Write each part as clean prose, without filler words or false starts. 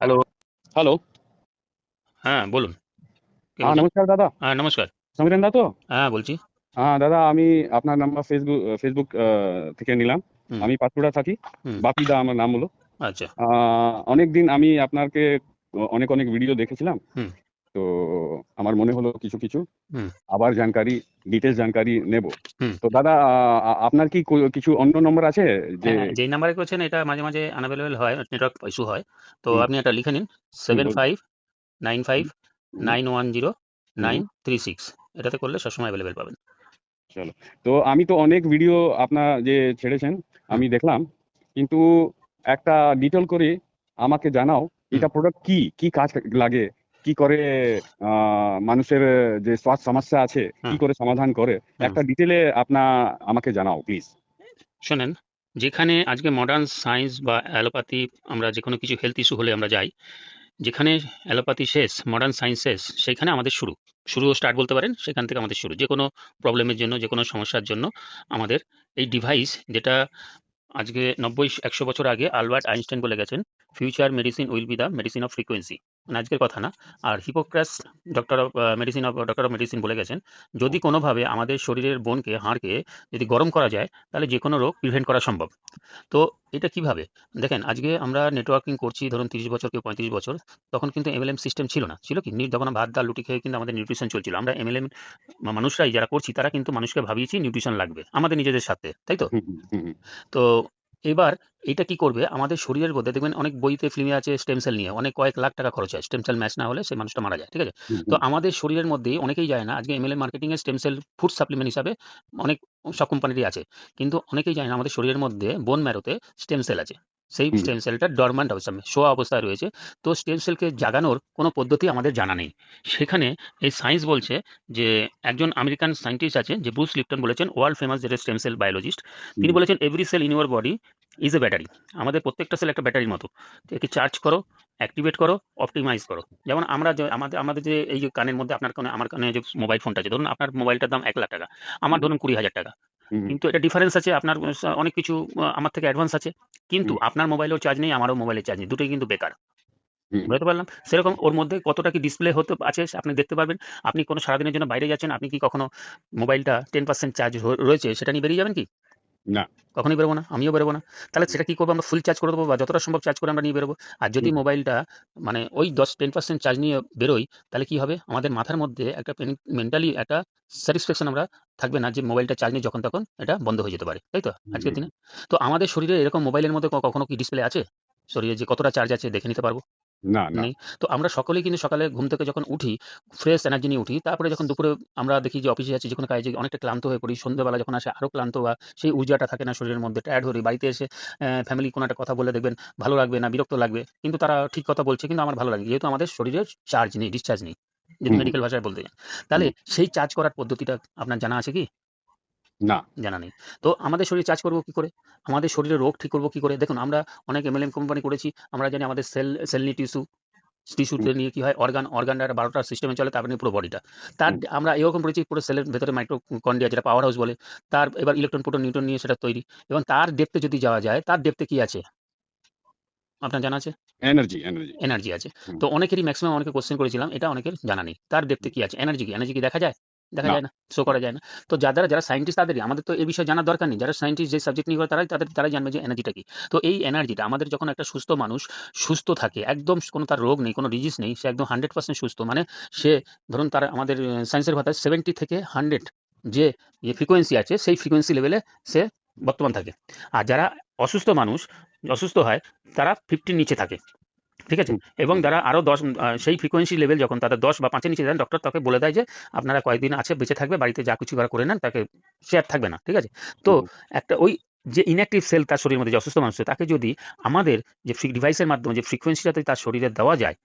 Hello. Hello. হ্যাঁ, বলুন। কে হ্যাঁ, বলছেন? নমস্কার দাদা। হ্যাঁ, নমস্কার। সমীরণ দা তো? হ্যাঁ, বলছি। হ্যাঁ দাদা, আমি আপনার নাম্বার ফেসবুক থেকে নিলাম। হুম, আমি পাঁশকুড়া থাকি। হুম। বাপি দা আমার নাম হলো। আচ্ছা। অনেকদিন আমি আপনাকে অনেক অনেক ভিডিও দেখেছিলাম। হুম, তো আমার মনে হলো কিছু কিছু হুম, আবার ডিটেলস জানকারি নেব। হুম। তো দাদা, আপনার কি কিছু অন্য নম্বর আছে যে? হ্যাঁ, যেই নাম্বারে করেছেন এটা মাঝে, মাঝে আনএভেইলেবল হয়, নেটওয়ার্ক ইস্যু হয়। তো হুম, আপনি এটা লিখে নিন বলুন। হুম, হুম, হুম। 7595109336। এটাতে করলে সবসময় অ্যাভেলেবল পাবেন। চলো। তো আমি তো অনেক ভিডিও আপনার যে ছেড়েছেন হুম, আমি দেখলাম, কিন্তু একটা ডিটেল করে আমাকে জানাও, হুম, এটা প্রোডাক্ট কি কি কাজ লাগে, কি করে, মানুষের যে স্বাস্থ্য সমস্যা আছে কি হুম, করে সমাধান করে, হুম। একটা ডিটেলে আমাকে জানাও প্লিজ। শোনেন, যেখানে আজকে মডার্ন সায়েন্স বা অ্যালোপ্যাথি, আমরা যেকোনো কিছু হেলথ ইস্যু হলে আমরা যাই, যেখানে অ্যালোপ্যাথি শেষ, মডার্ন সায়েন্স শেষ, সেখানে আমাদের শুরুও স্টার্ট বলতে পারেন। সেখান থেকে আমাদের শুরু, যে কোনো প্রবলেমের জন্য, যে কোনো সমস্যার জন্য আমাদের এই ডিভাইস, যেটা আজকে 90-100 বছর আগে আলবার্ট আইনস্টাইন বলে গেছেন, future medicine will be the medicine of frequency. মানে আজকের কথা না। আর হিপোক্রাস, ডক্টর অফ মেডিসিন বলে গেছেন, যদি কোনোভাবে আমাদের শরীরের বোনকে, হাড়কে যদি গরম করা যায়, তাহলে যে কোনো রোগ প্রিভেন্ট করা সম্ভব। তো এটা কিভাবে? দেখেন, আজকে আমরা নেটওয়ার্কিং করছি ধরুন 30 বছর, কেউ 35 বছর। তখন কিন্তু এমএলএম সিস্টেম ছিল না, ছিল কি? যখন ভাত ডাল রুটি খেয়ে কিন্তু আমাদের নিউট্রিশন চলছিল। আমরা এমএলএম মানুষরাই যারা করছি, তারা কিন্তু মানুষকে ভাবিয়েছি নিউট্রিশন লাগবে আমাদের নিজেদের সাথে, তাই তো? হুম, হুম, হুম, তো এবার এটা কি করবে আমাদের শরীরের মধ্যে? দেখবেন অনেক বইতে ফিল্মে আছে স্টেম সেল নিয়ে, অনেক কয়েক লাখ টাকা খরচ হয়, স্টেম সেল ম্যাচ না হলে সেই মানুষটা মারা যায়, ঠিক আছে? হুম, তো হুম, আমাদের শরীরের মধ্যে অনেকেই যায় না, আজকে এমএলএম মার্কেটিং এ স্টেম সেল ফুড সাপ্লিমেন্ট হিসাবে অনেক সব কোম্পানিরই আছে, কিন্তু অনেকেই যায় না আমাদের শরীরের মধ্যে বোন ম্যারোতে স্টেম সেল আছে। সেই হুম, স্টেম সেলটা ডরম্যান্ট অবস্থা, শোয়া অবস্থায় রয়েছে। তো স্টেম সেলকে জাগানোর কোনো পদ্ধতি আমাদের জানা নেই। সেখানে এই সায়েন্স বলছে যে, একজন আমেরিকান সায়েন্টিস্ট আছে যে ব্রুস লিপটন বলেছেন, ওয়ার্ল্ড ফেমাস, যেটা স্টেম সেল বায়োলজিস্ট। তিনি হুম, বলেছেন, every cell in your body is a battery. আমাদের প্রত্যেকটা সেল একটা ব্যাটারির মতো। তো একে চার্জ করো, অ্যাক্টিভেট করো, অপটিমাইজ করো। যেমন আমরা আমাদের আমাদের যে এই যে কানের মধ্যে, আপনার কানে আমার কানে যে মোবাইল ফোনটা আছে, ধরুন আপনার মোবাইলটার দাম 1 লাখ টাকা, আমার হুম, ধরুন 20,000 টাকা। হুম, কিন্তু এটা ডিফারেন্স আছে, আপনার অনেক কিছু আমার থেকে অ্যাডভান্স আছে। কিন্তু হুম, আপনার মোবাইলেও চার্জ নেই, আমারও মোবাইলের চার্জ নেই, দুটোই কিন্তু বেকার। হুম, বুঝতে পারলাম। সেরকম ওর মধ্যে কতটা কি ডিসপ্লে হতে আছে আপনি দেখতে পারবেন। আপনি কোনো সারাদিনের জন্য বাইরে যাচ্ছেন, আপনি কি কখনো মোবাইলটা 10% চার্জ রয়েছে সেটা নিয়ে বেরিয়ে যাবেন কি? না, কখনোই বেরোবো না, আমিও বেরোবো না। তাহলে সেটা কি করবো? আমরা ফুল চার্জ করে দেবো, বা যতটা সম্ভব চার্জ করে আমরা নিয়ে বেরোবো। আর যদি হুম, মোবাইলটা মানে ওই 10-10% চার্জ নিয়ে বেরোই, তাহলে কি হবে? আমাদের মাথার মধ্যে একটা মেন্টালি একটা স্যাটিসফ্যাকশন আমরা থাকবে না, যে মোবাইলটা চার্জ নেই, যখন তখন এটা বন্ধ হয়ে যেতে পারে, তাই তো আজকের হুম, দিনে? তো আমাদের শরীরে এরকম মোবাইলের মধ্যে কখনো কি ডিসপ্লে আছে? শরীরে যে কতটা চার্জ আছে দেখে নিতে পারবো? না, না, নেই। তো আমরা সকলেই কিন্তু সকালে ঘুম থেকে যখন উঠি, ফ্রেশ এনার্জি নিয়ে উঠি। তারপরে যখন দুপুরে আমরা দেখি যে অফিসে যাচ্ছি, যেকোনো কাজে অনেকটা ক্লান্ত হয়ে পড়ি। সন্ধ্যাবেলা যখন আসে আরো ক্লান্ত, বা সেই ঊর্জাটা থাকে না শরীরের মধ্যে, টায়ার্ড হই। বাড়িতে এসে ফ্যামিলি কোনো একটা কথা বলে দেখবেন ভালো লাগবে না, বিরক্ত লাগবে। কিন্তু তারা ঠিক কথা বলছে, কিন্তু আমার ভালো লাগে। যেহেতু আমাদের শরীরের চার্জ নেই, ডিসচার্জ নেই। যদি হুম, হুম, মেডিকেল ভাষায় বলতে যান। তাহলে হুম, সেই চার্জ করার পদ্ধতিটা আপনার জানা আছে কি? না, জানা নেই। তো আমাদের শরীর চার্জ করব কি করে? আমাদের শরীরের রোগ ঠিক করব কি করে? দেখুন, আমরা অনেক এমএলএম কোম্পানি করেছি। আমরা জানি আমাদের সেল নিয়ে হুম, টিস্যুতে নিয়ে কি হয়, অর্গানটা একটা 12টা সিস্টেমে চলে, তারপরে পুরো বডিটা। তার হুম, আমরা এরকম করেছি, পুরো সেলের ভেতরে মাইটোকন্ড্রিয়া, যেটা পাওয়ার হাউস বলে। তার এবার ইলেকট্রন, প্রোটন, নিউট্রন নিয়ে সেটা তৈরি। এবং তার ডেপথে যদি যাওয়া যায়, তার ডেপথে কি আছে আপনার জানা আছে? Energy, energy. এনার্জি আছে। হুম, তো অনেকেরই, ম্যাক্সিমাম অনেকে কোশ্চেন করেছিলাম, এটা অনেকের জানা নেই। তার ডেপথে কি আছে? এনার্জি কি? এনার্জি কি দেখা যায়? দেখা না, যায় না, শো না, করা যায় না। তো যারা সায়েন্টিস্ট, তাদেরই, আমাদের তো এই বিষয়ে জানার দরকার নেই। যারা সায়েন্টিস্ট, যে সাবজেক্ট নিয়ে করে, তারাই জানবে যে এনার্জিটা কি। তো এই এনার্জিটা আমাদের, যখন একটা সুস্থ মানুষ সুস্থ থাকে, একদম কোনো তার রোগ নেই, কোনো ডিজিজ নেই, সে একদম 100% সুস্থ, মানে সে, ধরুন তার, আমাদের সায়েন্সের ভাষায় 70 থেকে 100 যে ফ্রিকোয়েন্সি আছে, সেই ফ্রিকোয়েন্সি লেভেলে সে বর্তমান থাকে। আর যারা অসুস্থ মানুষ অসুস্থ হয়, তারা 50 নিচে থাকে, ঠিক আছে? হুম, এবং হুম, যারা আরো 10, সেই ফ্রিকোয়েন্সি লেভেল যখন তাদের 10 বা 5 এর নিচে যান, ডক্টর তাকে বলে দেয় যে আপনারা কয়েকদিন আছে বেঁচে থাকবে, বাড়িতে যা কিছু করে নেন, তাকে সে আর থাকবে না, ঠিক আছে? তো হুম, একটা ওই যে ইনঅ্যাক্টিভ সেল তার শরীরের মধ্যে, যে অসুস্থ মানুষ, তাকে যদি আমাদের যে ডিভাইসের মাধ্যমে যে ফ্রিকোয়েন্সিটাতে তার শরীরে দেওয়া যায়,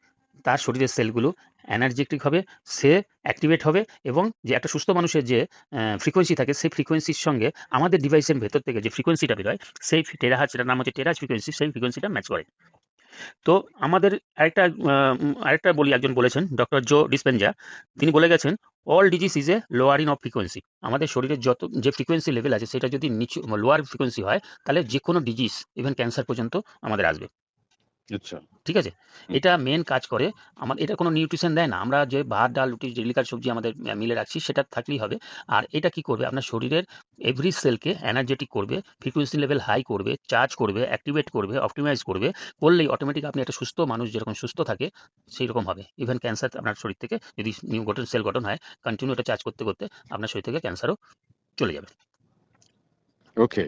তার শরীরের সেলগুলো এনার্জেটিক হবে, সে অ্যাক্টিভেট হবে, এবং যে একটা সুস্থ মানুষের যে ফ্রিকোয়েন্সি থাকে, সেই ফ্রিকোয়েন্সির সঙ্গে আমাদের ডিভাইসের ভেতর থেকে যে ফ্রিকোয়েন্সিটা বেরোয়, সেই টেরাহার্জ, সেটার নাম হচ্ছে টেরাহার্জ ফ্রিকোয়েন্সি, সেই ফ্রিকোয়েন্সিটা ম্যাচ করে। তো আমাদের আরেকটা আরেকটা বলি, একজন বলেছেন, ডক্টর জো ডিসপেনজা। তিনি বলে গেছেন, all disease is a lowering of frequency. আমাদের শরীরের যত যে ফ্রিকোয়েন্সি লেভেল আছে, সেটা যদি নিচু, লোয়ার ফ্রিকোয়েন্সি হয়, তাহলে যে কোনো ডিজিজ, ইভেন ক্যান্সার পর্যন্ত আমাদের আসবে। আচ্ছা। ঠিক আছে? হুম। এটা মেন কাজ করে। এটা কোনো নিউট্রিশন দেয় না। আমরা যে ভাত, ডাল, রুটি, ডেইলিকার সবজি আমাদের মিলে রাখছি সেটা থাকলেই হবে। আর এটা কি করবে আপনার শরীরের এভরি সেলকে এনার্জেটিক করবে, ফ্রিকোয়েন্সি লেভেল হাই করবে, চার্জ করবে, অ্যাক্টিভেট করবে, অপটিমাইজ করবে। করলেই অটোমেটিক আপনি একটা সুস্থ মানুষ যেরকম সুস্থ থাকে সেইরকম হবে। ইভেন ক্যান্সার আপনার শরীর থেকে যদি নিউ সেল গঠন হয়, কন্টিনিউ এটা চার্জ করতে, করতে আপনার শরীর থেকে ক্যান্সারও চলে যাবে। ওকে,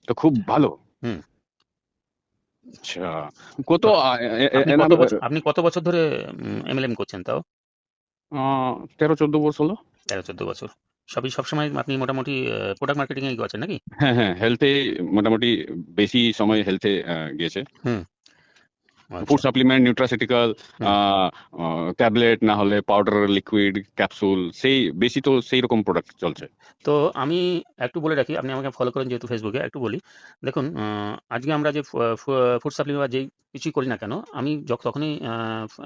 তো খুব ভালো। হুম। আচ্ছা, কত তো এনাম আপনি কত বছর ধরে এমএলএম করছেন তাও? 13-14 বছর হলো। 13-14 বছর। সবসময় আপনি মোটামুটি প্রোডাক্ট মার্কেটিং এ আছেন নাকি? হ্যাঁ, হ্যাঁ, হেলথে মোটামুটি বেশি সময় হেলথে গিয়েছে। হুম। ফুড আচ্ছা। সাপ্লিমেন্ট, নিউট্রাসিউটিক্যাল, হুম। ট্যাবলেট না হলে পাউডার, লিকুইড, ক্যাপসুল, সেই বেশি তো সেই রকম প্রোডাক্ট চলছে। তো আমি একটু বলে রাখি, আপনি আমাকে ফলো করেন যেহেতু ফেসবুকে, একটু বলি। দেখুন, আজকে আমরা যে ফুড সাপ্লিমেন্ট বা যেই কিছুই করি না কেন, আমি তখনই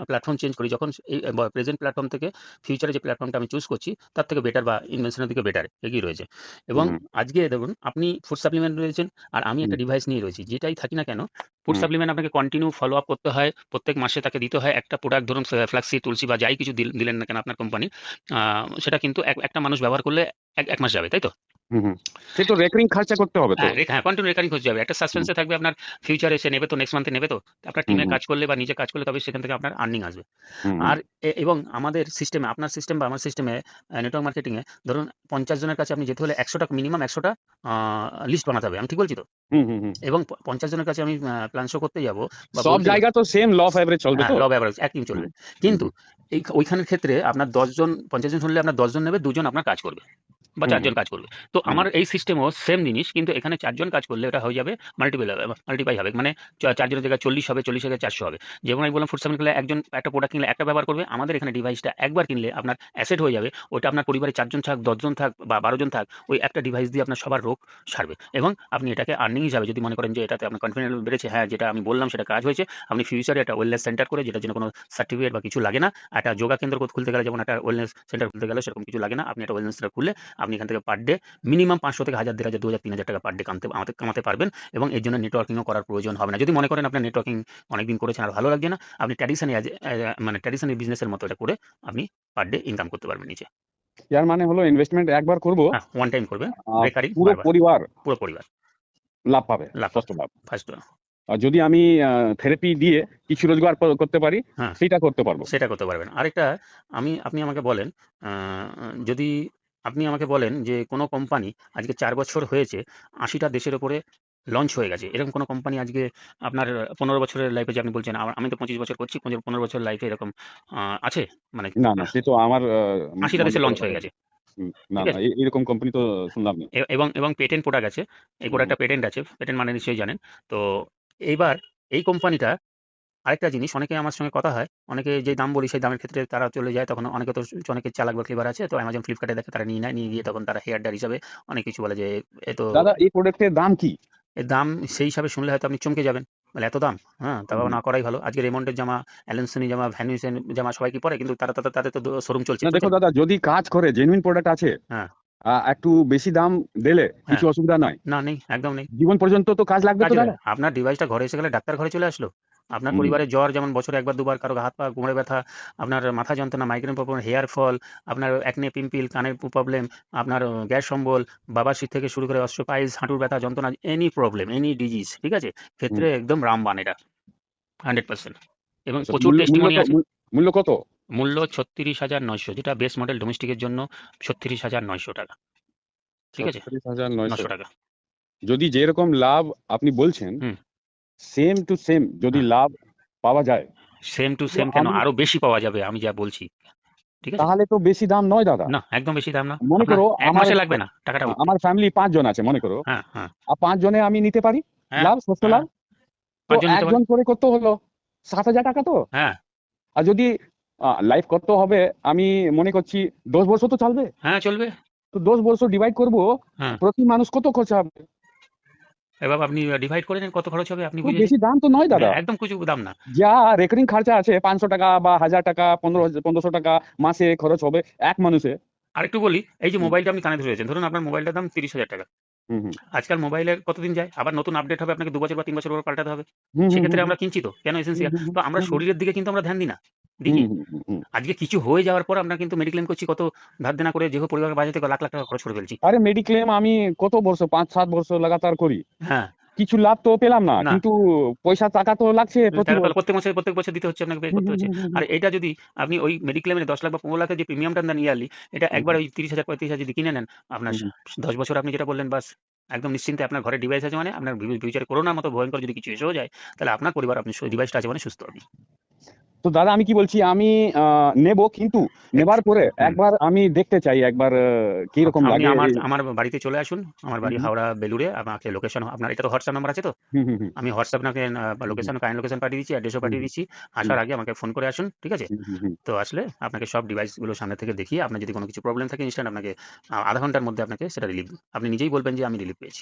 প্ল্যাটফর্ম চেঞ্জ করি যখন এই প্রেজেন্ট প্ল্যাটফর্ম থেকে ফিউচারে যে প্ল্যাটফর্মটা আমি চুজ করছি তার থেকে বেটার বা ইনভেনশনের দিকে বেটার এগিয়ে রয়েছে। এবং হুম, আজকে দেখুন, আপনি ফুড সাপ্লিমেন্ট রয়েছেন আর আমি হুম, একটা ডিভাইস নিয়ে রয়েছি, যেটাই থাকি না কেন ফুড হুম, সাপ্লিমেন্ট আপনাকে কন্টিনিউ ফলো আপ করতে হয়, প্রত্যেক মাসে তাকে দিতে হয় একটা প্রোডাক্ট। ধরুন ফ্লাক্সি, তুলসী বা যাই কিছু দিলেন না কেন আপনার কোম্পানি, সেটা কিন্তু একটা মানুষ ব্যবহার করলে এক মাস যাবে, তাই তো? হুম, হুম। সে তো রেকারিং খরচা করতে হবে তো। হ্যাঁ, কন্টিনিউ রেকারিং হচ্ছে যাবে। একটা হুম, সাসপেন্সে থাকবে আপনার, ফিউচারে সে নেবে তো, নেক্সট মান্থে নেবে তো। আপনার হুম, টিমে হুম, কাজ করলে বা নিজে কাজ করলে তবে সেখান থেকে আপনার আর্নিং আসবে। হুম, হুম, আর এবং আমাদের সিস্টেমে, আপনার সিস্টেম বা আমার সিস্টেমে, নেটওয়ার্ক মার্কেটিং এ ধরুন ৫০ জনের কাছে আপনি যেতে হলে ১০০টা, মিনিমাম ১০০টা লিস্ট বানাতে হবে। আমি ঠিক বলছি তো? হুম, হুম, হুম। এবং ৫০ জনের কাছে আমি প্ল্যান শো করতে যাব বা সব বলতে যাব। জায়গা তো সেম ল অফ অ্যাভারেজ চলবে হ্যাঁ, তো। লব এভারেজ একই হুম, চলবে। হুম, কিন্তু ওইখানের ক্ষেত্রে আপনার ১০ জন, ৫০ জন শুনলে আপনার ১০ জন নেবে, ২ জন আপনার কাজ করবে বা হুম, ৪ জন কাজ করবে। তো হুম, আমার এই সিস্টেমও সেম জিনিস, কিন্তু এখানে ৪ জন কাজ করলে ওটা হয়ে যাবে মাল্টিপাই হবে। মানে ৪ জনের জায়গায় ৪০ হবে, ৪০ থেকে ৪০০ হবে। যেমন আমি বললাম ফুড সাপ্লিমেন্ট কিনলে একজন একটা প্রোডাক্ট কিনলে একটা ব্যবহার করবে। আমাদের এখানে ডিভাইসটা একবার কিনলে আপনার অ্যাসেট হয়ে যাবে। ওটা আপনার পরিবারে ৪ জন থাক, ১০ জন থাক বা ১২ জন থাক, ওই একটা ডিভাইস দিয়ে আপনার সবার রোগ সারবে। এবং আপনি এটাকে আর্নিং হিসাবে যদি মনে করেন যে এটাতে আপনার কনফিডেন্স বেড়েছে, হ্যাঁ যেটা আমি বললাম সেটা কাজ হয়েছে, আপনি ফিউচারে একটা ওয়েলনেস সেন্টার করে, যেটার জন্য কোনো সার্টিফিকেট বা কিছু লাগে না। একটা যোগা কেন্দ্র খুলতে গেলে যেমন একটা ওয়েলনেস সেন্টার খুলতে গেলে সেরকম কিছু লাগে না। আপনি একটা ওয়েলনেস সেন্টার খুললে আপনি এখান থেকে পার ডে মিনিমাম ৫০০ থেকে ১০০০, ১,৫০০, ২,০০০, ৩,০০০ টাকা পার ডে কামাতে পারবেন। এবং এর জন্য নেটওয়ার্কিংও করার প্রয়োজন হবে না। যদি মনে করেন আপনার নেটওয়ার্কিং অনেকদিন করেছেন আর ভালো লাগছে না, আপনি ট্র্যাডিশনাল বিজনেসের মতো এটা করে আপনি পার ডে ইনকাম করতে পারবেন নিচে। ইয়ার মানে হলো ইনভেস্টমেন্ট একবার করব, হ্যাঁ, ওয়ান টাইম করবেন, রেকারিং পুরো বারবার, পরিবার পুরো পরিবার লাভ পাবে, লাভ স্পষ্ট পাবে লাভ। ফার্স্ট। আর যদি আমি থেরাপি দিয়ে কিছু রোজগার করতে পারি, হ্যাঁ, সেটা করতে পারবো। সেটা করতে পারবেন। আরেকটা, আপনি আমাকে বলেন, আ যদি আপনি আমাকে বলেন যে কোন কোম্পানি আজকে ৪ বছর হয়েছে ৮০ টা দেশের উপরে লঞ্চ হয়ে গেছে। এরকম কোন কোম্পানি আজকে আপনার ১৫ বছরের লাইফে, যে আপনি বলছেন আমি তো ২৫ বছর করছি, ১৫ বছর লাইফে এরকম আছে? মানে না, না, সে তো আমার ৮০ টা দেশে মনে লঞ্চ করো হয়ে গেছে। না, ঠিক না, আছে? এরকম কোম্পানি তো শুনলাম না। এবং পেটেন্ট প্রোডাক্ট আছে। এই হুম, প্রোডাক্টটা পেটেন্ট আছে। পেটেন্ট মানে নিশ্চয়ই জানেন। তো এইবার এই কোম্পানিটা, আরেকটা জিনিস, অনেকে আমার সঙ্গে কথা হয়, অনেকে যে দাম বলি সেই দামের ক্ষেত্রে তারা চলে যায়, তখন অনেকে তো অনেকে চালাক বা ক্লেভার আছে, তো Amazon, Flipkart এ দেখে তারা নিয়ে নেয়। নিয়ে গিয়ে তখন তারা হেয়ার ড্রায়ার হিসাবে অনেক কিছু বলে যে এ তো, দাদা, এই প্রোডাক্টের দাম কি? এর দাম সেই হিসাবে শুনলে হয়তো আপনি চমকে যাবেন। বলে এত দাম? হ্যাঁ, তাও হুম। না করাই ভালো। আজকে রেমন্ডের জামা, অ্যালেন সোনি জামা, ভ্যান হ্যুসেন জামা সবাই কি পরে? কিন্তু তাদের তো শোরুম চলছে, না, চলছে দেখো না? দাদা, যদি কাজ করে, জেনুইন প্রোডাক্ট আছে, হ্যাঁ, একটু বেশি দাম দিলে কিছু হ্যাঁ। অসুবিধা নাই। না, নেই, একদম নেই। জীবন পর্যন্ত তো কাজ লাগবে তো কাজে লাগে। দাদা। আপনার ডিভাইসটা ঘরে এসে গেলে ডাক্তার ঘরে চলে আসলো। আপনার হুম, পরিবারে জ্বর যেমন বছরে ১ বার ২ বার, কারো হাত পা কোমরে ব্যথা, আপনার মাথা যন্ত্রণা, মাইগ্রেন প্রবলেম, হেয়ার ফল, আপনার একনে, পিম্পল, কানের প্রবলেম, আপনার গ্যাস অম্বল, বাবাসির থেকে শুরু করে অস্টিওপাইটিস, হাঁটুর ব্যথা যন্ত্রণা, এনি প্রবলেম, এনি ডিজিজ, ঠিক আছে? হুম। ক্ষেত্রে একদম রামবান এটা, 100%। এবং আচ্ছা, প্রচুর মূল্য মূল্য টেস্টিমনি তো আছে। মূল্য কত? মূল্য ৩৬,৯০০, যেটা বেস মডেল ডোমেস্টিকের জন্য ৩৬,৯০০ টাকা। ঠিক আছে? ৩৬,৯০০। ৯০০ টাকা। যদি যেরকম লাভ আপনি বলছেন, হুম। সেম টু সেম যদি হ্যাঁ, লাভ পাওয়া যায়, সেম টু তো সেম কেন, আমি, আরো বেশি পাওয়া যাবে আমি যা বলছি। ঠিক আছে? তাহলে তো বেশি দাম নয় দাদা। না, একদম বেশি দাম না। মনে আপনার করো ১ আমার মাসে লাগবে না টাকাটা উঠতে। আমার ফ্যামিলি ৫ জন আছে মনে করো। হ্যাঁ, হ্যাঁ, আর ৫ জনে আমি নিতে পারি হ্যাঁ, লাভ, ষষ্ঠ হ্যাঁ, লাভ। তো ৫ জন নিতে পারে। একজন করে কত হলো? ৭,০০০ টাকা তো। হ্যাঁ, আর যদি লাইফ কত হবে, আমি মনে করছি ১০ বছর তো চলবে। হ্যাঁ, চলবে। তো ১০ বছর ডিভাইড করবো, হ্যাঁ, প্রতি মানুষ কত খরচা হবে? এবার আপনি ডিভাইড করে নেন কত খরচ হবে আপনি তো বুঝেছেন। বেশি দাম তো নয় দাদা। একদম কিছু দাম না। যা রেকারিং খরচা আছে ৫০০ টাকা বা ১,০০০ টাকা, ১৫০০ টাকা মাসে খরচ হবে এক মানুষে। আরেকটু বলি, এই যে হুম, মোবাইলটা আপনি কানে ধরেছেন, ধরুন আপনার মোবাইলটার দাম ৩০,০০০ টাকা। হুম হুম আজকাল মোবাইলের কতদিন যায়, আবার নতুন আপডেট হবে, আপনাকে 2 বছর বা 3 বছর পর পাল্টাতে হবে। হুম হুম হুম সেক্ষেত্রে হুম আমরা কিনছি তো কেন হুম এসেন্সিয়াল, হুম তো আমরা হুম হুম শরীরের দিকে কিন্তু আমরা ধ্যান দিই না। হুম দিকি হুম হুম হুম। আজকে কিছু হয়ে যাওয়ার পর আমরা কিন্তু মেডিক্লেম করছি, কত ধার দেনা করে যেহেতু পরিবারকে বাঁচাতে লাখ লাখ টাকা খরচ করে ফেলছি। আরে মেডিক্লেম আমি কত বর্ষ, 5-7 বর্ষ লাগাতার করি, হ্যাঁ, কিছু লাভ তো পেলাম না, না, কিন্তু পয়সা টাকা তো লাগছে প্রতি টাকা তো বছর। প্রত্যেক বছর দিতে হচ্ছে, আপনাকে পে হুম করতে হুম হচ্ছে। হুম হুম আর হুম এটা যদি আপনি ওই মেডিক্লেমের 10 লাখ বা 15 লাখের যে প্রিমিয়ামটা দেন ইয়ারলি, এটা হুম একবার ওই 30,000 35,000 যদি কিনে নেন, আপনার হুম হুম। 10 বছর আপনি যেটা বললেন, বাস একদম নিশ্চিন্তে আপনার ঘরে ডিভাইস আছে, মানে আপনার ফিউচারে করোনার মতো ভয়ঙ্কর যদি কিছু এসেও যায়, তাহলে আপনার পরিবার আপনি ডিভাইসটা আছে মানে সুস্থ আপনি। তো দাদা আমি কি বলছি, আমি নেব, কিন্তু এক- নেবার পরে হুম। একবার আমি দেখতে চাই একবার কিরকম আপনি লাগে আমার এই। আমার বাড়িতে চলে আসুন, আমার হুম বাড়ি হাওড়া বেলুড়ে, আমাকে লোকেশন, আপনার এটা তো হোয়াটসঅ্যাপ নাম্বার আছে তো, হুম হুম হুম আমি হোয়াটসঅ্যাপ আপনাকে হুম লোকেশন, কাইন্ড লোকেশন পাঠিয়ে দিচ্ছি, অ্যাড্রেসও হুম পাঠিয়ে দিচ্ছি। হুম আসার আগে আমাকে ফোন করে আসুন, ঠিক আছে? হুম হুম হুম। তো আসলে আপনাকে সব ডিভাইসগুলো সামনে থেকে দেখিয়ে, আপনার যদি কোনো কিছু প্রবলেম থাকে ইনস্ট্যান্ট আপনাকে আধা ঘন্টার মধ্যে আপনাকে সেটা রিলিভ, আপনি নিজেই বলবেন যে আমি রিলিভ পেয়েছি।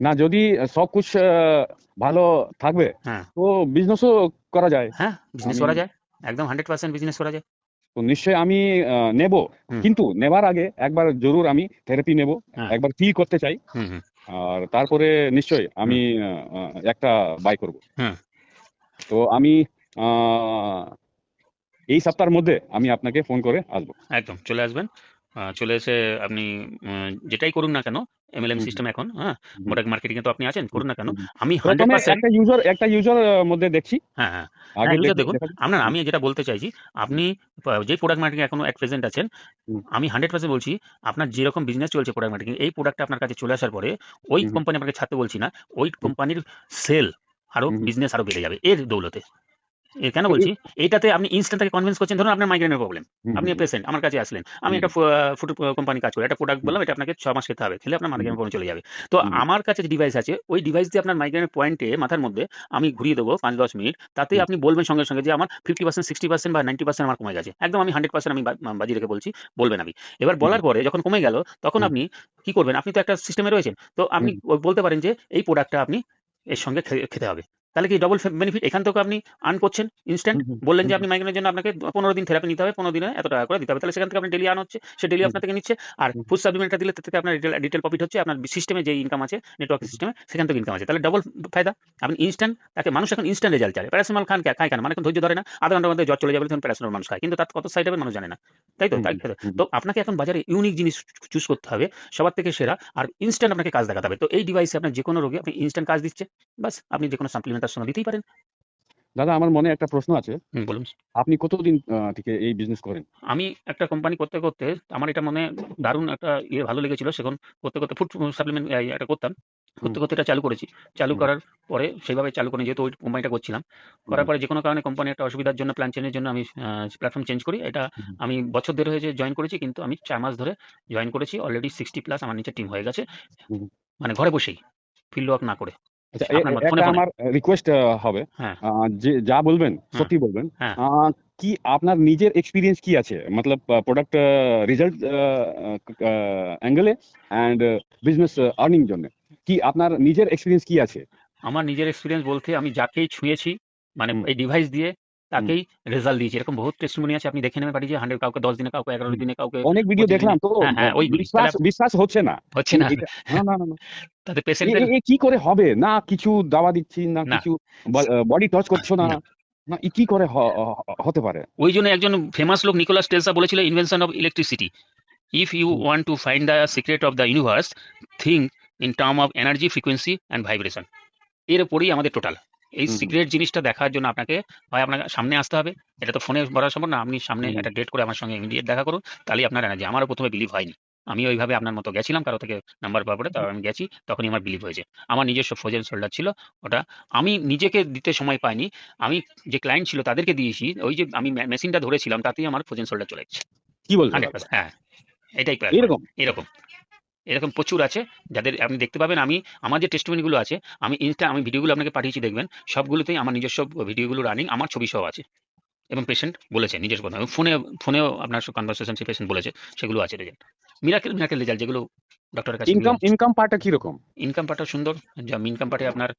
না, যদি সব কুছ ভালো থাকবে হ্যাঁ, তো বিজনেসও করা যায়। হ্যাঁ, বিজনেস আমি করা যায়, একদম 100% বিজনেস করা যায়। তো নিশ্চয়ই আমি নেব, হুম। কিন্তু নেবার আগে একবার জরুর আমি থেরাপি নেব, হ্যাঁ। একবার ফিল করতে চাই। হুম। হুম। আর তারপরে নিশ্চয়ই আমি হুম। একটা বাই করব। হুম। তো আমি আহ, এই সপ্তাহের মধ্যে আমি আপনাকে ফোন করে আসবো। একদম চলে আসবেন। চলে এসে আপনি যেটাই করুন না কেন, এমএলএম হুম সিস্টেম এখন, হ্যাঁ, হুম প্রোডাক্ট মার্কেটিংয়ে তো আপনি আছেন, হুম করুন না কেন। হুম হুম। আমি প্রথমে 100%। একটা ইউজার মধ্যে দেখছি, হ্যাঁ, হ্যাঁ। হ্যাঁ, আগে ইউজার দেখুন। দেখা যাক। আপনার, হুম আমি যেটা বলতে চাইছি, আপনি যে প্রোডাক্ট মার্কেটিং এখনো এট প্রেজেন্ট আছেন, হুম আমি 100% বলছি, আপনার যেরকম বিজনেস চলছে প্রোডাক্ট মার্কেটিং, এই প্রোডাক্টটা আপনার কাছে চলে আসার পরে ওই হুম কোম্পানি আপনাকে ছাড়তে বলছি না, ওই হুম কোম্পানির সেল আরো, হুম বিজনেস আরো বেড়ে যাবে এর দৌলতে। কেন তো বলছি, এইটাতে আপনি ইনস্ট্যান্ট তাকে কনভিন্স করছেন, ধরুন আপনার মাইগ্রেনের প্রবলেম, হুম আপনি হুম পেশেন্ট আমার কাছে আসলেন, আমি হুম একটা ফুড কোম্পানি কাজ করি, একটা প্রোডাক্ট হুম বললাম এটা আপনাকে 6 মাস খেতে হবে, খেলে আপনার হুম মাইগ্রেনের প্রবলেম চলে যাবে। তো হুম আমার কাছে যে ডিভাইস আছে, ওই ডিভাইস দিয়ে আপনার মাইগ্রেনের পয়েন্টে মাথার মধ্যে আমি ঘুরিয়ে দেবো 5-10 মিনিট, তাতে হুম আপনি বলবেন সঙ্গে সঙ্গে যে আমার 50% 60% বা 90% আমার কমে গেছে, একদম আমি 100% আমি বাজি রেখে বলছি, বলবেন আপনি। এবার হুম বলার পরে যখন কমে গেল, তখন হুম আপনি কি করবেন, আপনি তো একটা সিস্টেমে রয়েছেন, তো আপনি হুম বলতে পারেন যে এই প্রোডাক্টটা আপনি এর সঙ্গে খেতে হবে, তাহলে কি ডবল বেনিফিট এখান থেকে আপনি আর্ন করছেন ইনস্ট্যান্ট। হুম হুম বললেন যে হুম আপনি মাইগ্রেনের জন্য আপনাকে 15 দিন থেরাপি নিতে হবে, 15 দিনে এত টাকা করে দিতে হবে, তাহলে সেখান থেকে আপনি ডেলি আর্ন হচ্ছে, সে ডেলি হুম আপনার থেকে নিচ্ছে। আর হুম ফুড সাপ্লিমেন্টটা দিলে তার থেকে আপনার রিটেল প্রফিট হচ্ছে, আপনার সিস্টেমে যে ইনকাম আছে, নেটওয়ার্ক সিস্টেমে সেখান থেকে ইনকাম আছে, তাহলে ডবল ফায়দা। আপনি ইনস্ট্যান্ট, তাকে মানুষ এখন ইনস্ট্যান্ট রেজাল্ট চায়, প্যারাসিটামল খায় কেন, মানে এখন ধৈর্য ধরে না, আধা ঘন্টার মধ্যে জ্বর চলে যাবে, তখন প্যারাসিটামল মানুষ খায়, কিন্তু তার কত সাইড হবে মানুষ জানে না, তাই তো হুম তাই। হুম তো আপনাকে এখন বাজারে ইউনিক জিনিস চুজ করতে হবে, সবার থেকে সেরা, আর ইনস্ট্যান্ট আপনাকে কাজ দেখাতে হবে। তো এই ডিভাইসে আপনার যে কোনো রোগী আপনি ইনস্ট্যান্ট কাজ দিচ্ছে, বাস আপনি যে কোনো সাপ্লিমেন্ট তার সঙ্গে দিতেই পারেন। দাদা আমার মনে একটা প্রশ্ন আছে, বলুন। আপনি কতদিন থেকে এই বিজনেস করেন? আমি একটা কোম্পানি করতে করতে আমার এটা মনে দারুণ একটা ভালো লেগেছিল, সেখন করতে করতে ফুড সাপ্লিমেন্ট এটা করতাম, হুম করতে করতে এটা চালু করেছি। চালু হুম করার পরে সেইভাবে চালু করি, যেহেতু ওই কোম্পানিটা করছিলাম, হুম করার পরে যে কোনো কারণে কোম্পানি একটা অসুবিধার জন্য, প্ল্যান চেঞ্জের জন্য আমি প্ল্যাটফর্ম চেঞ্জ করি। এটা হুম আমি বছর দেড় হয়েছে জয়েন করেছি, কিন্তু আমি 4 মাস ধরে জয়েন করেছি, অলরেডি 60+ আমার নিচে টিম হয়ে গেছে, হুম। মানে ঘরে বসেই, ফিল্ড ওয়ার্ক না করে, আচ্ছা, আপনার মতো ফোনে একটা ফোনে। আমার রিকোয়েস্ট হবে, হ্যাঁ। যে যা বলবেন হ্যাঁ। সত্যি বলবেন। হ্যাঁ। আহ, কি আপনার নিজের এক্সপিরিয়েন্স কি আছে, মতলব প্রোডাক্ট রেজাল্ট অ্যাঙ্গেলে অ্যান্ড বিজনেস আর্নিং জন্য, কি আপনার নিজের এক্সপিরিয়েন্স কি আছে? আমার নিজের এক্সপেরিয়েন্স বলতে, আমি যাকেই ছুঁয়েছি, মানে হুম এই ডিভাইস দিয়ে, হুম। তাকেই রেজাল্ট দিয়েছি। এরকম বহুত টেস্টিমনি আছে, আপনি দেখে নেবেন বাড়ি যে 100, কাউকে 10 দিনে, কাউকে 11 হুম। দিনে, কাউকে অনেক ভিডিও 25 দিনে। দেখলাম তো, হ্যাঁ, হ্যাঁ, ওইগুলি তাহলে বিশ্বাস বিশ্বাস হচ্ছে না। হচ্ছে না। এটা না না না না। তাতে এ পেশেন্টের এ- এ কি করে হবে, না কিছু দাওয়া দিচ্ছি, না না, কিছু বডি টাচ করছো না, না। না কি করে হতে পারে? ওই জন্য একজন ফেমাস লোক নিকোলাস টেসলা বলেছিল, invention of electricity, if you hmm want to find the secret of the universe, think in term of energy, frequency and vibration. এর উপরেই আমাদের টোটাল। এই হুম হুম সিক্রেট জিনিসটা দেখার জন্য আপনাকে হয় আপনাকে সামনে আসতে হবে, এটা তো ফোনে বলা সম্ভব না, আপনি সামনে হুম একটা ডেট করে আমার সঙ্গে ইমিডিয়েট দেখা করুন, তাহলেই আপনার এনার্জি। আমারও প্রথমে বিলিভ হয়নি, আমি ওইভাবে আপনার মতো গেছিলাম কারো থেকে নাম্বার পাওয়ার পরে, তারপর আমি গেছি, তখনই আমার বিলিভ হয়েছে। আমার নিজস্ব ফ্রোজেন শোল্ডার ছিল, ওটা আমি নিজেকে দিতে সময় পাইনি, আমি যে ক্লায়েন্ট ছিল তাদেরকে দিয়েছি, ওই যে আমি মেশিনটা ধরেছিলাম তাতেই আমার ফ্রোজেন শোল্ডার চলে গেছে। কি বলছো দাদা? 100%, হ্যাঁ, এটাই প্ল্যান পয়েন্ট। এরকম? এরকম এরকম প্রচুর আছে, যাদের আপনি দেখতে পাবেন। আমি আমার যে টেস্টিমনিগুলো আছে, আমি ভিডিওগুলো আপনাকে পাঠিয়েছি, দেখবেন সবগুলোতেই আমার নিজস্ব ভিডিওগুলো রানিং, আমার ছবি সহ আছে, এবং পেশেন্ট বলেছে নিজের কথা, এবং ফোনেও আপনার কনভারসেশন সে পেশেন্ট বলেছে, সেগুলো আছে রেজাল্ট, মিরাকেল মিরাকেল রেজাল্ট, যেগুলো ডক্টরের কাছে ইনকাম গিয়ে ইনকাম পার্টটা কিরকম? ইনকাম পার্টটা সুন্দর। ইনকাম পার্টে আপনার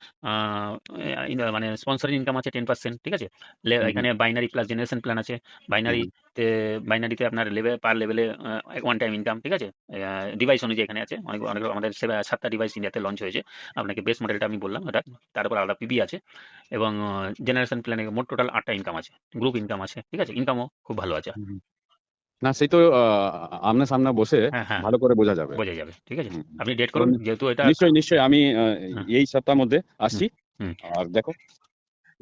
মানে স্পন্সর ইনকাম আছে 10%, ঠিক আছে। হুম হুম এখানে বাইনারি প্লাস জেনারেশন প্ল্যান আছে। হুম বাইনারিতে বাইনারিতে আপনার লেভেল পার লেভেলে ওয়ান টাইম ইনকাম, ঠিক আছে। ডিভাইস অনুযায়ী এখানে আছে, অনেক অনেক আমাদের 7টা ডিভাইস ইন্ডিয়াতে লঞ্চ হয়েছে। আপনাকে বেস মডেলটা আমি বললাম এটা, তার উপর আলাদা পিবি আছে। এবং জেনারেশন প্ল্যানে মোট টোটাল 8টা ইনকাম আছে, গ্রুপ ইনকাম আছে, ঠিক আছে। ইনকামও খুব ভালো আছে। হুম। না সেই তো আমনে সামনে বসে হ্যাঁ, হ্যাঁ, ভালো করে বোঝা যাবে। বোঝা যাবে, ঠিক আছে। হুম, আপনি ডেট তো করুন, যেহেতু এটা নিশ্চয়ই নিশ্চয়ই আমি হ্যাঁ, এই সপ্তাহের মধ্যে হুম, আসছি। হুম, আর দেখো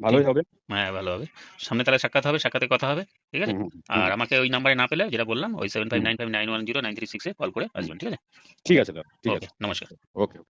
ঠিক, ভালোই হবে। হ্যাঁ, ভালো হবে। সামনে তাহলে সাক্ষাৎ হবে, সাক্ষাতে কথা হবে, ঠিক আছে। হুম হুম হুম আর আমাকে ওই নাম্বারে না পেলে যেটা বললাম, ওই হুম 7595910936 কল করে হুম। আসবেন, ঠিক আছে। ঠিক আছে দাদা, ঠিক ওকে, আছে। নমস্কার। ওকে।